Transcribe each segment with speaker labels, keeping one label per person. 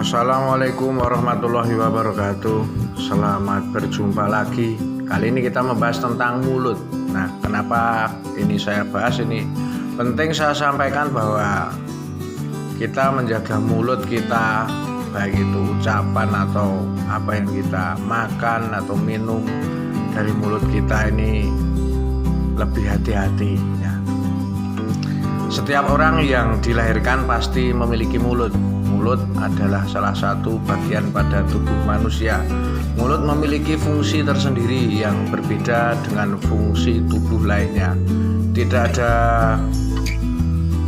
Speaker 1: Assalamualaikum warahmatullahi wabarakatuh. Selamat berjumpa lagi. Kali ini kita membahas tentang mulut. Nah, kenapa ini saya bahas ini? Penting saya sampaikan bahwa kita menjaga mulut kita, baik itu ucapan atau apa yang kita makan atau minum dari mulut kita ini lebih hati-hati ya. Setiap orang yang dilahirkan pasti memiliki mulut. Mulut adalah salah satu bagian pada tubuh manusia. Mulut memiliki fungsi tersendiri yang berbeda dengan fungsi tubuh lainnya. Tidak ada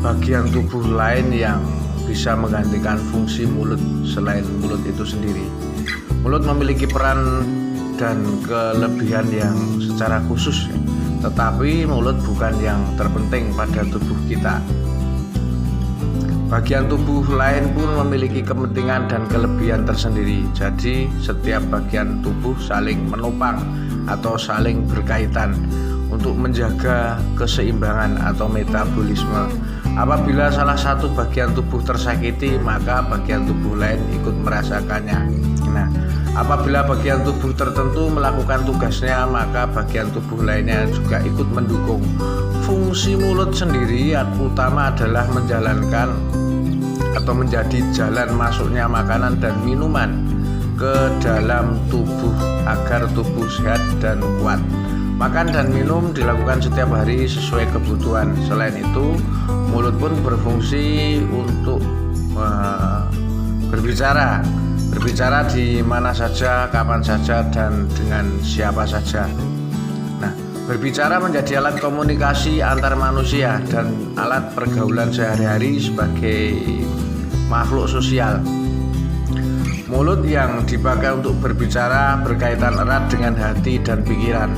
Speaker 1: bagian tubuh lain yang bisa menggantikan fungsi mulut selain mulut itu sendiri. Mulut memiliki peran dan kelebihan yang secara khusus, tetapi mulut bukan yang terpenting pada tubuh kita. Bagian tubuh lain pun memiliki kepentingan dan kelebihan tersendiri. Jadi setiap bagian tubuh saling menopang atau saling berkaitan untuk menjaga keseimbangan atau metabolisme. Apabila salah satu bagian tubuh tersakiti, maka bagian tubuh lain ikut merasakannya. Nah, apabila bagian tubuh tertentu melakukan tugasnya, maka bagian tubuh lainnya juga ikut mendukung. Fungsi mulut sendiri yang utama adalah menjalankan atau menjadi jalan masuknya makanan dan minuman ke dalam tubuh agar tubuh sehat dan kuat. Makan dan minum dilakukan setiap hari sesuai kebutuhan. Selain itu, mulut pun berfungsi untuk berbicara di mana saja, kapan saja, dan dengan siapa saja. Nah, berbicara menjadi alat komunikasi antar manusia dan alat pergaulan sehari-hari sebagai makhluk sosial. Mulut yang dipakai untuk berbicara berkaitan erat dengan hati dan pikiran.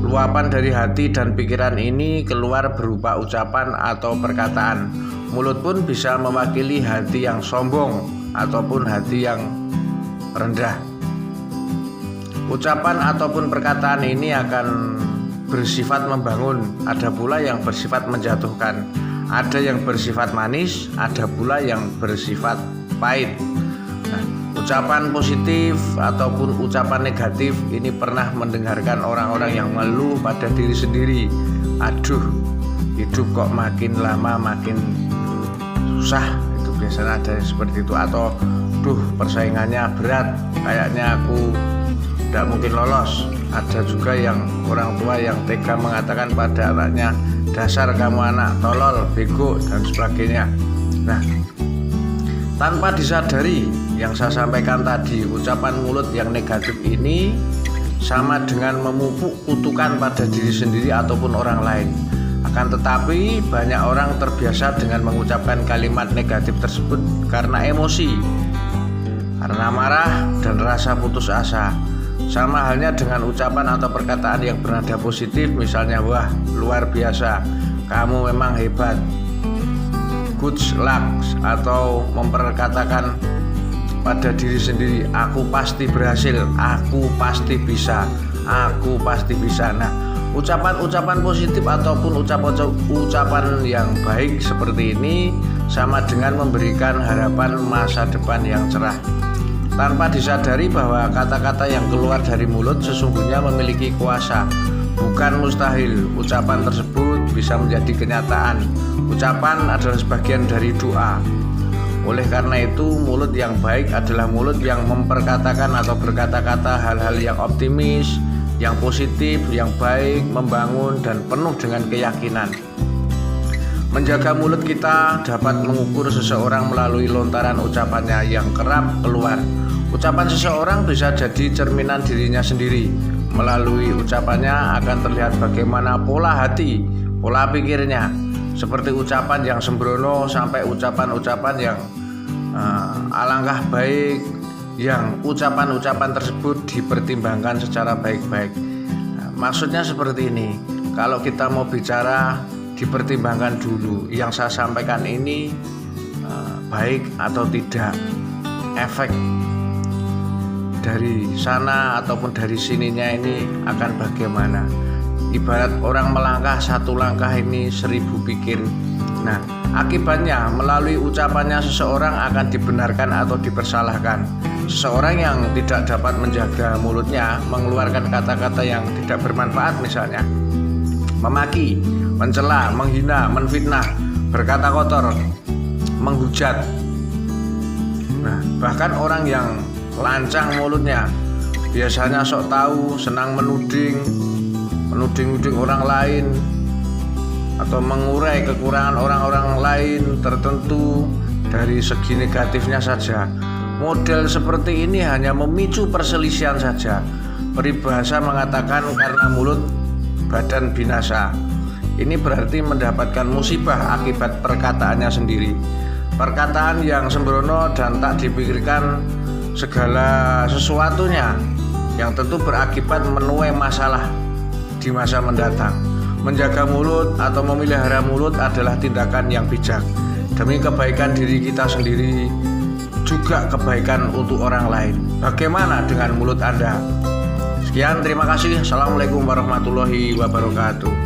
Speaker 1: Luapan dari hati dan pikiran ini keluar berupa ucapan atau perkataan. Mulut pun bisa mewakili hati yang sombong ataupun hati yang rendah. Ucapan ataupun perkataan ini akan bersifat membangun, ada pula yang bersifat menjatuhkan. Ada yang bersifat manis, ada pula yang bersifat pahit. Nah, ucapan positif ataupun ucapan negatif ini pernah mendengarkan orang-orang yang mengeluh pada diri sendiri. Aduh, hidup kok makin lama makin susah. Itu biasanya ada seperti itu. Atau, duh, persaingannya berat, kayaknya aku tidak mungkin lolos. Ada juga yang orang tua yang tega mengatakan pada anaknya, dasar kamu anak tolol, bego, dan sebagainya. Nah, tanpa disadari yang saya sampaikan tadi, ucapan mulut yang negatif ini sama dengan memupuk kutukan pada diri sendiri ataupun orang lain. Akan tetapi banyak orang terbiasa dengan mengucapkan kalimat negatif tersebut karena emosi, karena marah dan rasa putus asa. Sama halnya dengan ucapan atau perkataan yang bernada positif, misalnya, wah, luar biasa, kamu memang hebat, good luck, atau memperkatakan pada diri sendiri, aku pasti berhasil, aku pasti bisa, aku pasti bisa. Nah, ucapan-ucapan positif ataupun ucapan yang baik seperti ini sama dengan memberikan harapan masa depan yang cerah. Tanpa disadari bahwa kata-kata yang keluar dari mulut sesungguhnya memiliki kuasa. Bukan mustahil ucapan tersebut bisa menjadi kenyataan. Ucapan adalah sebagian dari doa. Oleh karena itu, mulut yang baik adalah mulut yang memperkatakan atau berkata-kata hal-hal yang optimis, yang positif, yang baik, membangun, dan penuh dengan keyakinan. Menjaga mulut kita dapat mengukur seseorang melalui lontaran ucapannya yang kerap keluar. Ucapan seseorang bisa jadi cerminan dirinya sendiri. Melalui ucapannya akan terlihat bagaimana pola hati, pola pikirnya. Seperti ucapan yang sembrono sampai ucapan-ucapan yang alangkah baik, yang ucapan-ucapan tersebut dipertimbangkan secara baik-baik. Nah, maksudnya seperti ini, kalau kita mau bicara dipertimbangkan dulu yang saya sampaikan ini baik atau tidak, efek dari sana ataupun dari sininya ini akan bagaimana. Ibarat orang melangkah, satu langkah ini 1000 pikir. Nah, Akibatnya, melalui ucapannya seseorang akan dibenarkan atau dipersalahkan. Seseorang yang tidak dapat menjaga mulutnya mengeluarkan kata-kata yang tidak bermanfaat, misalnya memaki, mencela, menghina, menfitnah, berkata kotor, menghujat. Nah, bahkan orang yang lancang mulutnya biasanya sok tahu, senang menuding orang lain, atau mengurai kekurangan orang-orang lain tertentu dari segi negatifnya saja. Model seperti ini hanya memicu perselisihan saja. Peribahasa mengatakan karena mulut badan binasa. Ini berarti mendapatkan musibah akibat perkataannya sendiri. Perkataan yang sembrono dan tak dipikirkan segala sesuatunya, yang tentu berakibat menuai masalah di masa mendatang. Menjaga mulut atau memelihara mulut adalah tindakan yang bijak demi kebaikan diri kita sendiri, juga kebaikan untuk orang lain. Bagaimana dengan mulut Anda? Sekian, terima kasih. Assalamualaikum warahmatullahi wabarakatuh.